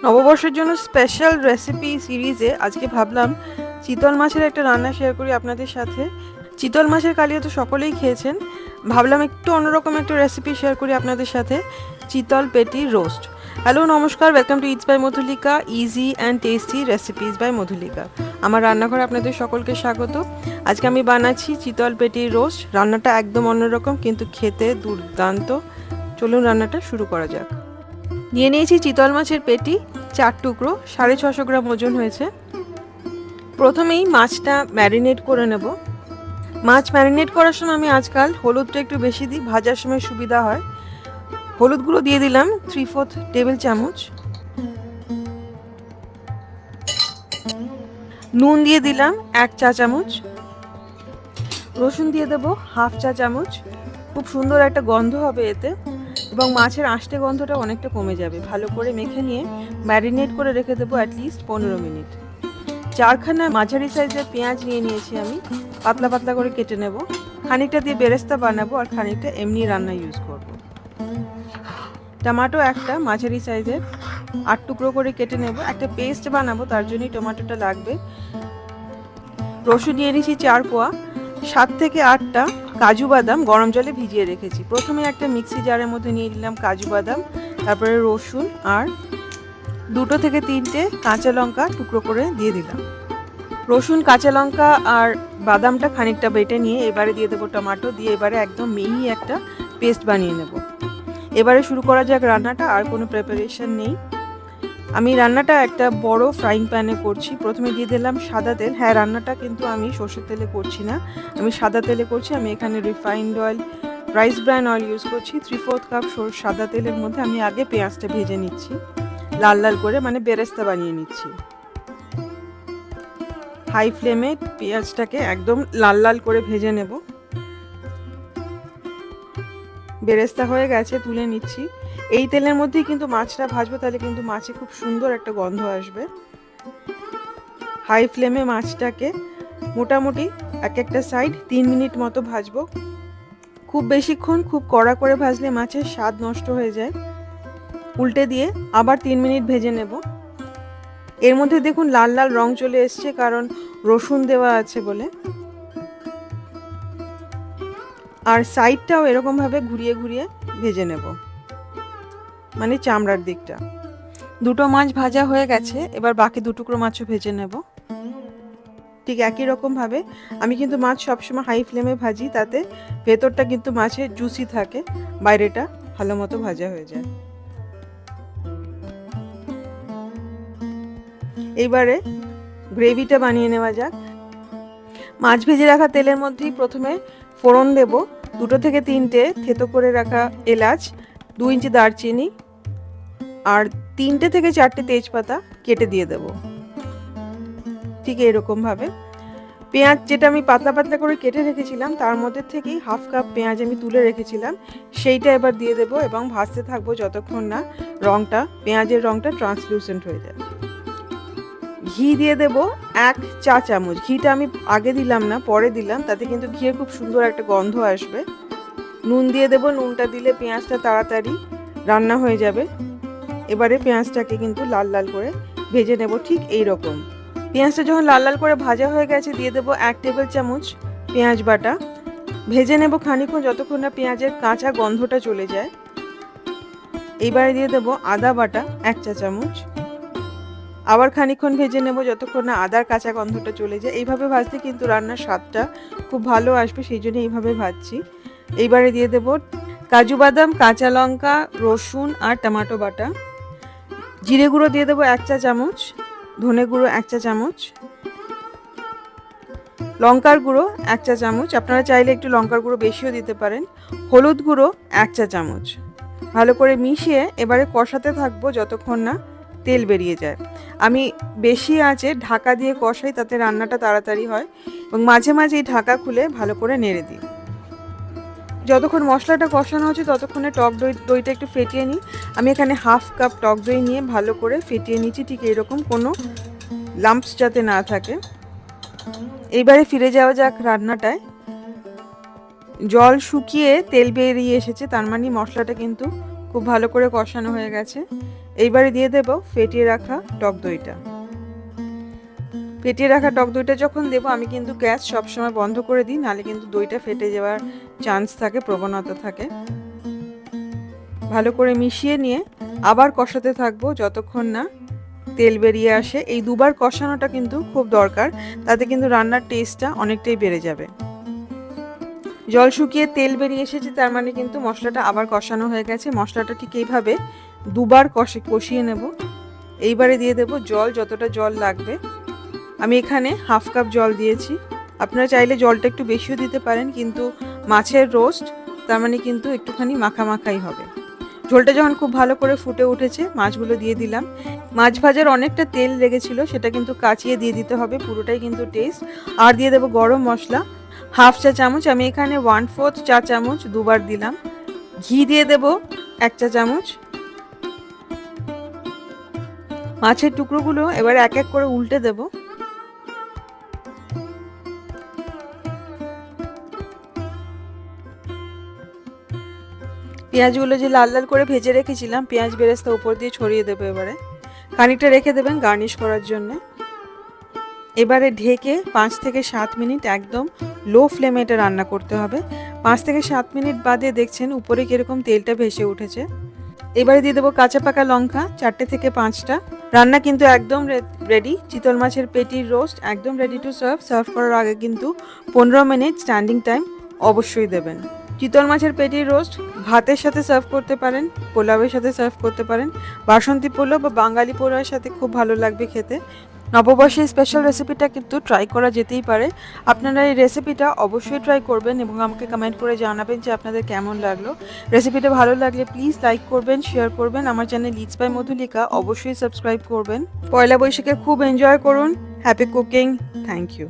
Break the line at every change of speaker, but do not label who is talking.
নববর্ষের জন্য special recipe সিরিজে আজকে ভাবলাম চিতল মাছের একটা রান্না শেয়ার করি আপনাদের সাথে। চিতল মাছের কালিয়া তো সকলেই খেয়েছেন, ভাবলাম একটু অন্যরকম একটা রেসিপি শেয়ার করি আপনাদের সাথে, চিতল পেটি রোস্ট। হ্যালো নমস্কার, welcome to eats by Madhulika, easy and tasty recipes by Madhulika. আমার রান্নাঘরে আপনাদের সকলকে স্বাগত। আজকে আমি বানাচ্ছি চিতল পেটি রোস্ট। রান্নাটা একদম অন্যরকম কিন্তু খেতে দুর্দান্ত। চলুন রান্নাটা শুরু করা যাক। নিয়ে নিয়েছি চিতল মাছের পেটি 4 টুকরো, 650 গ্রাম ওজন হয়েছে। প্রথমেই মাছটা ম্যারিনেট করে নেব। মাছ ম্যারিনেট করার সময় আমি আজকাল হলুদটা একটু বেশি দিই, ভাজার সময় সুবিধা হয়। হলুদ গুঁড়ো দিয়ে দিলাম 3/4 টেবিল চামচ, নুন দিয়ে দিলাম 1 চা চামচ, রসুন দিয়ে দেবো 1/2 চা চামচ। খুব সুন্দর একটা গন্ধ হবে এতে, এবং মাছের আঁশটে গন্ধটা অনেকটা কমে যাবে। ভালো করে মেখে নিয়ে ম্যারিনেট করে রেখে দেবো অ্যাটলিস্ট 15 মিনিট। 4খানা মাঝারি সাইজের পেঁয়াজ নিয়ে নিয়েছি আমি, পাতলা পাতলা করে কেটে নেব। খানিকটা দিয়ে বেরেস্তা বানাবো আর খানিকটা এমনি রান্না ইউজ করব। টমেটো একটা মাঝারি সাইজের 8 টুকরো করে কেটে নেব, একটা পেস্ট বানাবো তার জন্যই টমেটোটা লাগবে। রসুন নিয়ে নিয়েছি 4 কোয়া। 7 থেকে 8টা কাজু বাদাম গরম জলে ভিজিয়ে রেখেছি। প্রথমে একটা মিক্সি জারের মধ্যে নিয়ে নিলাম কাজু বাদাম, তারপরে রসুন আর 2 থেকে 3টে কাঁচা লঙ্কা টুকরো করে দিয়ে দিলাম। রসুন, কাঁচা লঙ্কা আর বাদামটা খানিকটা বেটে নিয়ে এবারে দিয়ে দেবো টমেটো, দিয়ে এবারে একদম মিহি একটা পেস্ট বানিয়ে নেব। এবারে শুরু করা যাক রান্নাটা, আর কোনো প্রিপারেশন নেই। আমি রান্নাটা একটা বড় ফ্রাইং প্যানে করছি। প্রথমে দিয়ে দিলাম সাদা তেল। হ্যাঁ, রান্নাটা কিন্তু আমি সর্ষের তেলে করছি না, আমি সাদা তেলে করছি। আমি এখানে refined oil, rice bran oil use করছি। 3/4 কাপ সাদা তেলের মধ্যে আমি আগে পেঁয়াজটা ভেজে নিচ্ছি লাল লাল করে, মানে বেরেস্তা বানিয়ে নিচ্ছি। হাই ফ্লেমে পেঁয়াজটাকে একদম লাল লাল করে ভেজে নেব। বেরেস্তা হয়ে গেছে, তুলে নিচ্ছি। এই তেলের মধ্যেই কিন্তু মাছটা ভাজবো, তাহলে কিন্তু মাছে খুব সুন্দর একটা গন্ধ আসবে। হাই ফ্লেমে মাছটাকে মোটামুটি একটা সাইড 3 মিনিট মতো ভাজবো। খুব বেশিক্ষণ খুব কড়া করে ভাজলে মাছের স্বাদ নষ্ট হয়ে যায়। উল্টে দিয়ে আবার 3 মিনিট ভেজে নেব। এর মধ্যে দেখুন লাল লাল রং চলে এসছে, কারণ রসুন দেওয়া আছে বলে। আর সাইডটাও এরকমভাবে ঘুরিয়ে ঘুরিয়ে ভেজে নেব, মানে চামড়ার দিকটা। 2টো মাছ ভাজা হয়ে গেছে, এবার বাকি 2 টুকরো মাছও ভেজে নেব। ঠিক একই রকমভাবে আমি কিন্তু মাছ সবসময় হাই ফ্লেমে ভাজি, তাতে ভেতরটা কিন্তু মাছের জুসি থাকে, বাইরেটা ভালো মতো ভাজা হয়ে যায়। এইবারে গ্রেভিটা বানিয়ে নেওয়া যাক। মাছ ভেজে রাখা তেলের মধ্যেই প্রথমে ফোড়ন দেব 2 থেকে 3টে থেতো করে রাখা এলাচ, 2 ইঞ্চি দারচিনি আর 3টে থেকে 4টে তেজপাতা কেটে দিয়ে দেব। ঠিক এইরকমভাবে পেঁয়াজ, যেটা আমি পাতলা পাতলা করে কেটে রেখেছিলাম তার মধ্যে থেকেই 1/2 কাপ পেঁয়াজ আমি তুলে রেখেছিলাম, সেইটা এবার দিয়ে দেব এবং ভাজতে থাকবো যতক্ষণ না পেঁয়াজের রংটা ট্রান্সলুসেন্ট হয়ে যায়। ঘি দিয়ে দেব 1 চা চামচ। ঘিটা আমি আগে দিলাম না, পরে দিলাম, তাতে কিন্তু ঘিয়ের খুব সুন্দর একটা গন্ধ আসবে। নুন দিয়ে দেব, নুনটা দিলে পেঁয়াজটা তাড়াতাড়ি রান্না হয়ে যাবে। এবারে পেঁয়াজটাকে কিন্তু লাল লাল করে ভেজে নেব, ঠিক এই রকম। পেঁয়াজটা যখন লাল লাল করে ভাজা হয়ে গেছে দিয়ে দেব 1 টেবিল চামচ পেঁয়াজ বাটা। ভেজে নেব খানিকক্ষণ, যতক্ষণ না পেঁয়াজের কাঁচা গন্ধটা চলে যায়। এইবারে দিয়ে দেব আদা বাটা 1 চা চামচ। আবার খানিকক্ষণ ভেজে নেব যতক্ষণ না আদার কাঁচা গন্ধটা চলে যায়। এইভাবে ভাজলে কিন্তু রান্নার স্বাদটা খুব ভালো আসবে, সেই জন্য এইভাবে ভাজছি। এইবারে দিয়ে দেব কাজু বাদাম, কাঁচা লঙ্কা, রসুন আর টমেটো বাটা। জিরে গুঁড়ো দিয়ে দেবো 1 চা চামচ, ধনে গুঁড়ো 1 চা চামচ, লঙ্কার গুঁড়ো 1 চা চামচ, আপনারা চাইলে একটু লঙ্কার গুঁড়ো বেশিও দিতে পারেন, হলুদ গুঁড়ো 1 চা চামচ। ভালো করে মিশিয়ে এবারে কষাতে থাকবো যতক্ষণ না তেল বেরিয়ে যায়। আমি বেশি আঁচে ঢাকা দিয়ে কষাই, তাতে রান্নাটা তাড়াতাড়ি হয়, এবং মাঝে মাঝে এই ঢাকা খুলে ভালো করে নেড়ে দিই। যতক্ষণ মশলাটা কষানো হচ্ছে ততক্ষণে দইটা একটু ফেটিয়ে নিই। আমি এখানে 1/2 কাপ টক দই নিয়ে ভালো করে ফেটিয়ে নিচ্ছি, ঠিক এরকম, কোনো লাম্পস যাতে না থাকে। এইবারে ফিরে যাওয়া যাক রান্নাটায়। জল শুকিয়ে তেল বেরিয়ে এসেছে, তার মানে মশলাটা কিন্তু খুব ভালো করে কষানো হয়ে গেছে। এইবারে দিয়ে দেব ফেটিয়ে রাখা টক দইটা। ফেটিয়ে রাখা টক দইটা যখন দেবো আমি কিন্তু গ্যাস সবসময় বন্ধ করে দিই, নাহলে কিন্তু দইটা ফেটে যাওয়ার চান্স থাকে, প্রবণতা থাকে। ভালো করে মিশিয়ে নিয়ে আবার কষাতে থাকবো যতক্ষণ না তেল বেরিয়ে আসে। এই দুবার কষানোটা কিন্তু খুব দরকার, তাতে কিন্তু রান্নার টেস্টটা অনেকটাই বেড়ে যাবে। জল শুকিয়ে তেল বেরিয়ে এসেছে, তার মানে কিন্তু মশলাটা আবার কষানো হয়ে গেছে। মশলাটা ঠিক এইভাবে দুবার কষিয়ে নেব। এইবারে দিয়ে দেব জল, যতটা জল লাগবে। আমি এখানে হাফ কাপ জল দিয়েছি। আপনারা চাইলে জলটা একটু বেশিও দিতে পারেন, কিন্তু মাছের রোস্ট তার মানে কিন্তু একটুখানি মাখা মাখাই হবে। ঝোলটা যখন খুব ভালো করে ফুটে উঠেছে, মাছগুলো দিয়ে দিলাম। মাছ ভাজার অনেকটা তেল লেগেছিল, সেটা কিন্তু কাচিয়ে দিয়ে দিতে হবে, পুরোটাই কিন্তু টেস্ট। আর দিয়ে দেবো গরম মশলা হাফ চা চামচ, আমি এখানে 1/4 চা চামচ দুবার দিলাম। ঘি দিয়ে দেব 1 চা চামচ। মাছের টুকরোগুলো এবার এক এক করে উল্টে দেব। পেঁয়াজগুলো যে লাল লাল করে ভেজে রেখেছিলাম, পেঁয়াজ বেরেস্তা উপর দিয়ে ছড়িয়ে দেবো। এবারে খানিকটা রেখে দেবেন গার্নিশ করার জন্য। এবারে ঢেকে 5 থেকে 7 মিনিট একদম লো ফ্লেমে এটা রান্না করতে হবে। 5 থেকে 7 মিনিট বাদে দেখছেন উপরে কিরকম তেলটা ভেসে উঠেছে। এবারে দিয়ে দেবো কাঁচা পাকা লঙ্কা 4টে থেকে 5টা। রান্না কিন্তু একদম রেডি। চিতল মাছের পেটির রোস্ট একদম রেডি টু সার্ভ করার আগে কিন্তু 15 মিনিট স্ট্যান্ডিং টাইম অবশ্যই দেবেন। চিতল মাছের পেটির রোস্ট ভাতের সাথে সার্ভ করতে পারেন, পোলাওয়ের সাথে সার্ভ করতে পারেন। বাসন্তী পোলাও বা বাঙালি পোলাওয়ের সাথে খুব ভালো লাগবে খেতে। নববর্ষের স্পেশাল রেসিপিটা কিন্তু ট্রাই করা যেতেই পারে। আপনারা এই রেসিপিটা অবশ্যই ট্রাই করবেন এবং আমাকে কমেন্ট করে জানাবেন যে আপনাদের কেমন লাগলো। রেসিপিটা ভালো লাগলে প্লিজ লাইক করবেন, শেয়ার করবেন। আমার চ্যানেল ইটস বাই মধুলিকা অবশ্যই সাবস্ক্রাইব করবেন। পয়লা বৈশাখে খুব এনজয় করুন। Happy cooking. Thank you.